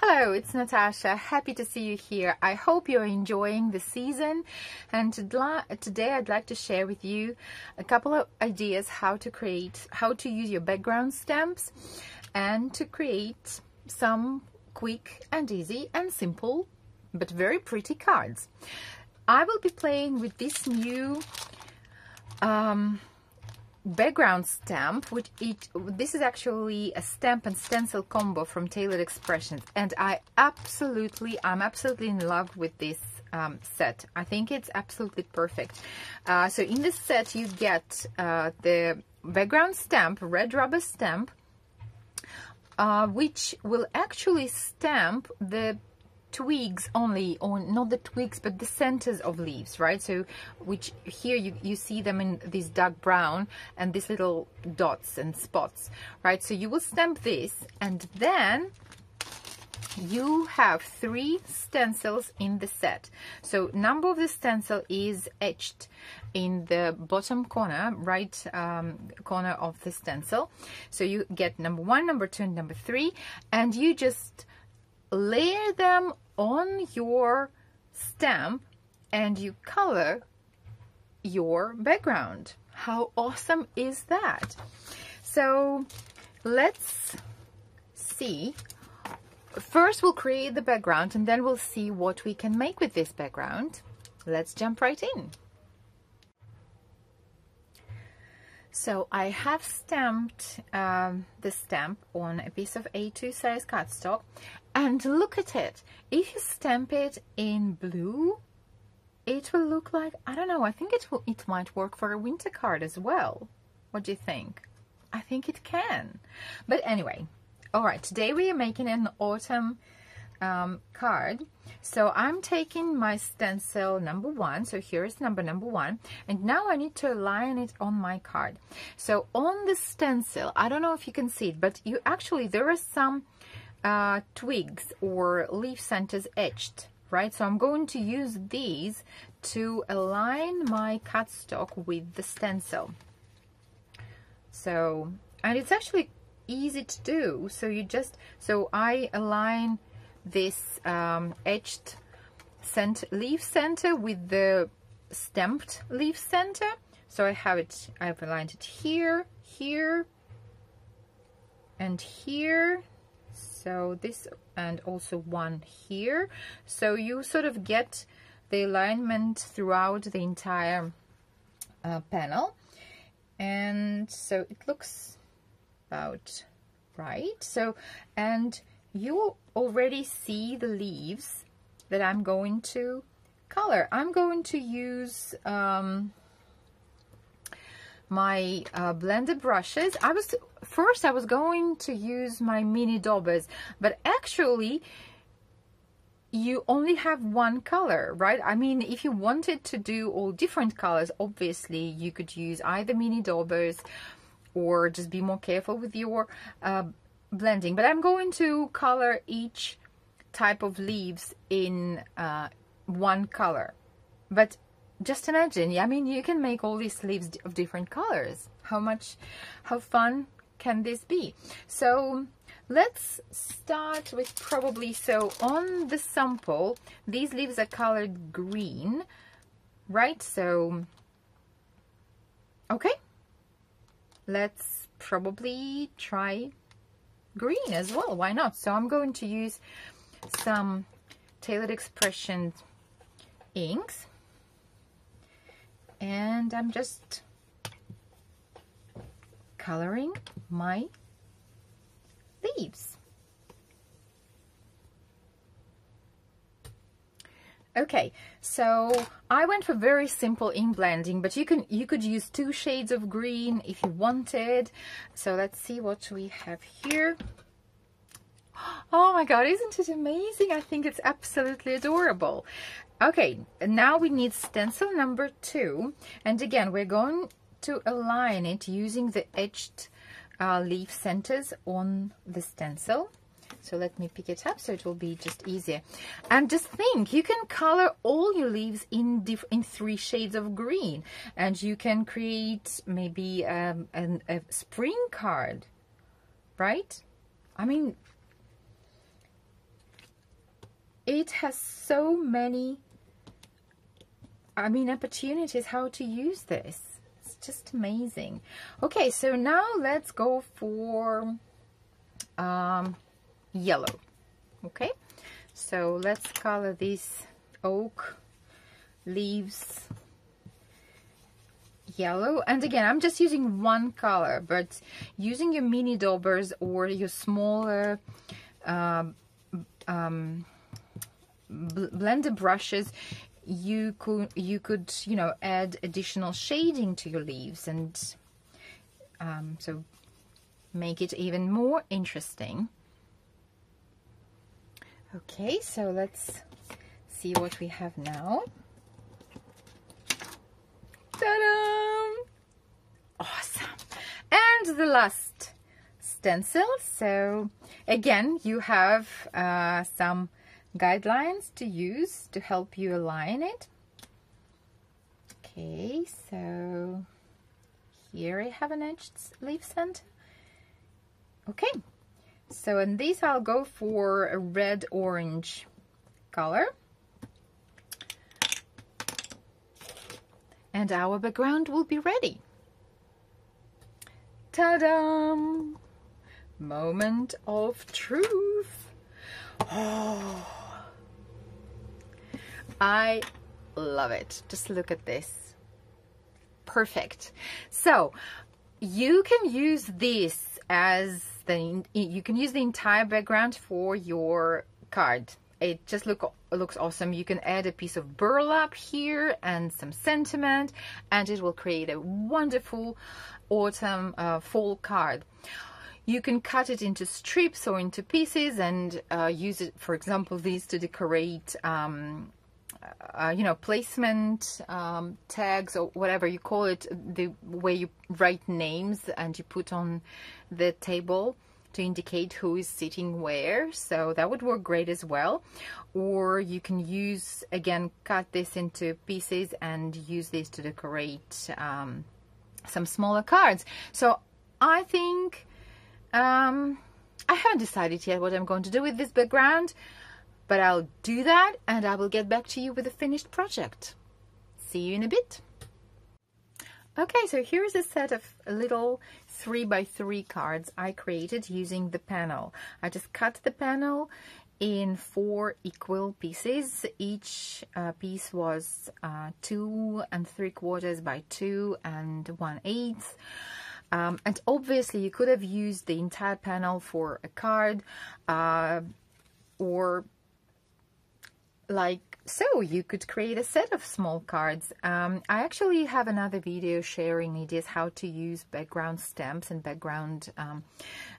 Hello, it's Natasha. Happy to see you here. I hope you're enjoying the season, and today I'd like to share with you a couple of ideas how to use your background stamps and to create some quick and easy and simple but very pretty cards. I will be playing with this new background stamp, this is actually a stamp and stencil combo from Tailored Expressions, and I'm absolutely in love with this set. I think it's absolutely perfect. So in this set you get the background stamp, red rubber stamp, which will actually stamp the twigs only, or not the twigs but the centers of leaves, right? So which here you see them in this dark brown and these little dots and spots, right? So you will stamp this, and then you have 3 stencils in the set. So number of the stencil is etched in the bottom corner, right corner of the stencil. So you get number 1, number 2, and number 3, and you just layer them on your stamp and you color your background. How awesome is that? So let's see. First we'll create the background and then we'll see what we can make with this background. Let's jump right in. So I have stamped the stamp on a piece of A2 size cardstock, and look at it. If you stamp it in blue, it will look like, I don't know, I think it might work for a winter card as well. What do you think? I think it can. But anyway, all right, today we are making an autumn card. So I'm taking my stencil number 1, so here is number 1, and now I need to align it on my card. So on the stencil, I don't know if you can see it, but there are some twigs or leaf centers etched, right? So I'm going to use these to align my cardstock with the stencil. So, and it's actually easy to do. So I align this etched leaf center with the stamped leaf center. So I've aligned it here, here, and here. So this, and also one here. So you sort of get the alignment throughout the entire panel, and so it looks about right. So, and you already see the leaves that I'm going to color. I'm going to use my blender brushes. I was going to use my mini daubers, but actually you only have one color, right? I mean, if you wanted to do all different colors, obviously you could use either mini daubers or just be more careful with your blending. But I'm going to color each type of leaves in one color. But just imagine, I mean, you can make all these leaves of different colors. How fun can this be? So let's start with so on the sample, these leaves are colored green, right? So, okay, let's probably try green as well. Why not? So I'm going to use some Tailored Expressions inks, and I'm just coloring my leaves. Okay, so I went for very simple ink blending, but you could use 2 shades of green if you wanted. So let's see what we have here. Oh my god, isn't it amazing? I think it's absolutely adorable. Okay, now we need stencil number 2, and again we're going to align it using the etched leaf centers on the stencil. So let me pick it up so it will be just easier. And just think, you can color all your leaves in 3 shades of green, and you can create maybe a spring card, right? I mean, it has so many, I mean, opportunities how to use this. It's just amazing. Okay, so now let's go for yellow. Okay, so let's color these oak leaves yellow. And again, I'm just using one color, but using your mini daubers or your smaller blender brushes, you could you know, add additional shading to your leaves, and so make it even more interesting. Okay, so let's see what we have now. Ta-da! Awesome. And the last stencil. So again, you have some guidelines to use to help you align it. Okay, so here I have an edged leaf center. Okay, so in this I'll go for a red-orange color. And our background will be ready. Ta-da! Moment of truth. Oh, I love it. Just look at this. Perfect. So you can use this as you can use the entire background for your card. It just looks awesome. You can add a piece of burlap here and some sentiment, and it will create a wonderful autumn fall card. You can cut it into strips or into pieces and use it, for example, these to decorate you know, placement tags or whatever you call it, the way you write names and you put on the table to indicate who is sitting where. So that would work great as well. Or you can use, again, cut this into pieces and use this to decorate some smaller cards. So I think I haven't decided yet what I'm going to do with this background, but I'll do that and I will get back to you with a finished project. See you in a bit. Okay, so here's a set of little 3x3 cards I created using the panel. I just cut the panel in 4 equal pieces. Each piece was 2 3/4 by 2 1/8. And obviously you could have used the entire panel for a card, or like so you could create a set of small cards. I actually have another video sharing ideas how to use background stamps and background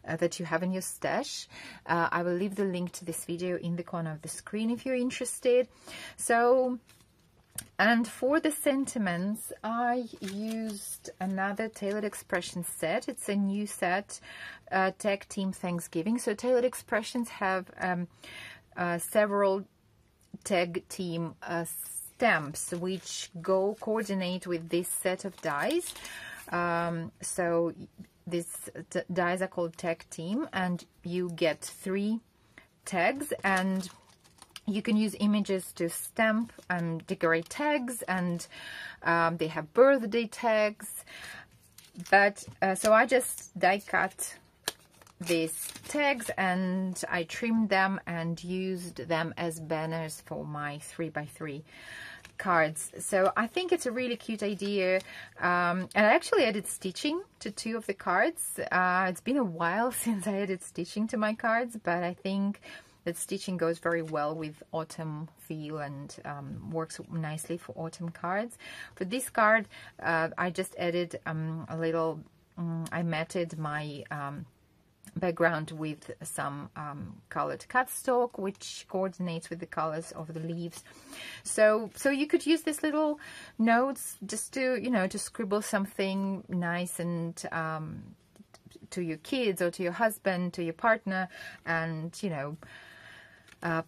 that you have in your stash. I will leave the link to this video in the corner of the screen if you're interested. So, and for the sentiments, I used another Tailored Expressions set. It's a new set, Tag Team Thanksgiving. So Tailored Expressions have several tag team stamps which coordinate with this set of dies. So these dies are called Tag Team, and you get 3 tags, and you can use images to stamp and decorate tags, and they have birthday tags. But so I just die cut these tags and I trimmed them and used them as banners for my 3x3 cards. So I think it's a really cute idea, and I actually added stitching to 2 of the cards. It's been a while since I added stitching to my cards, but I think that stitching goes very well with autumn feel and works nicely for autumn cards. For this card, I just added a little, I matted my background with some colored cardstock, which coordinates with the colors of the leaves. So you could use these little notes just to, you know, to scribble something nice and to your kids or to your husband, to your partner, and, you know,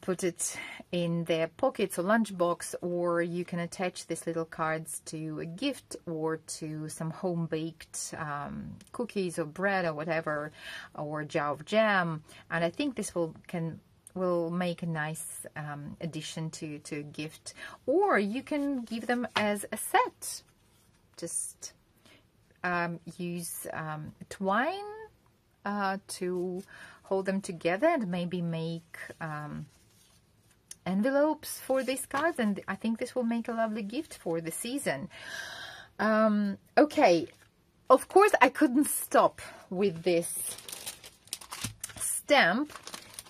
put it in their pockets or lunchbox, or you can attach these little cards to a gift or to some home-baked cookies or bread or whatever, or a jar of jam. And I think this can will make a nice addition to a gift, or you can give them as a set. Just use twine to hold them together, and maybe make envelopes for these cards, and I think this will make a lovely gift for the season. Okay, of course I couldn't stop with this stamp,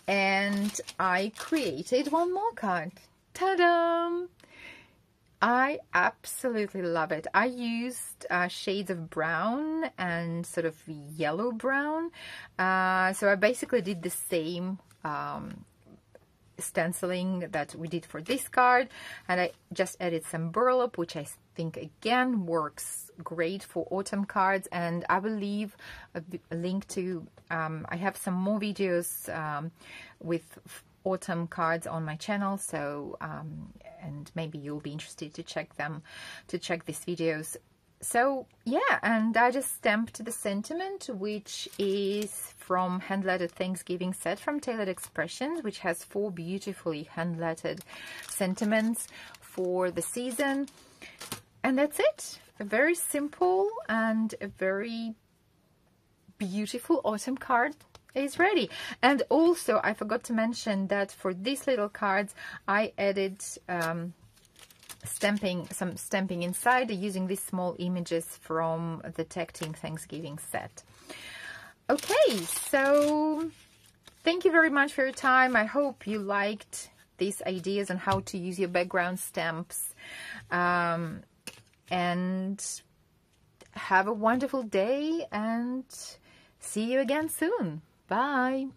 and I created one more card. Ta-da! I absolutely love it. I used shades of brown and sort of yellow brown. So I basically did the same stenciling that we did for this card, and I just added some burlap, which I think again works great for autumn cards. And I will leave a link to, I have some more videos with autumn cards on my channel, so and maybe you'll be interested to check these videos. So yeah, and I just stamped the sentiment, which is from Hand Lettered Thanksgiving set from Tailored Expressions, which has 4 beautifully hand lettered sentiments for the season. And that's it. A very simple and a very beautiful autumn card is ready. And also I forgot to mention that for these little cards I added some stamping inside using these small images from the Tech Team Thanksgiving set. Okay, so thank you very much for your time. I hope you liked these ideas on how to use your background stamps, and have a wonderful day, and see you again soon. Bye.